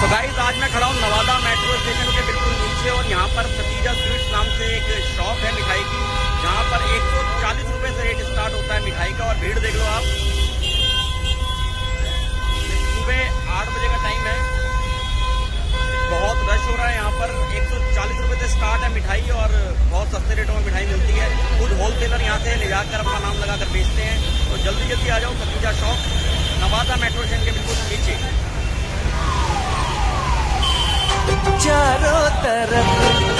तो गाइस आज मैं खड़ा हूँ नवादा मेट्रो स्टेशन के बिल्कुल नीचे और यहाँ पर सतीजा स्वीट्स नाम से एक शॉप है मिठाई की, जहाँ पर 140 रुपए से रेट स्टार्ट होता है मिठाई का। और भीड़ देख लो आप, सुबह 8 बजे का टाइम है, बहुत रश हो रहा है यहाँ पर। 140 रुपए से स्टार्ट है मिठाई और बहुत सस्ते रेटों में मिठाई मिलती है। खुद होलसेलर यहाँ से ले जाकर अपना नाम लगाकर बेचते हैं। तो जल्दी जल्दी आ जाओ Satija shop, Nawada metro station के बिल्कुल नीचे। चारों तरफ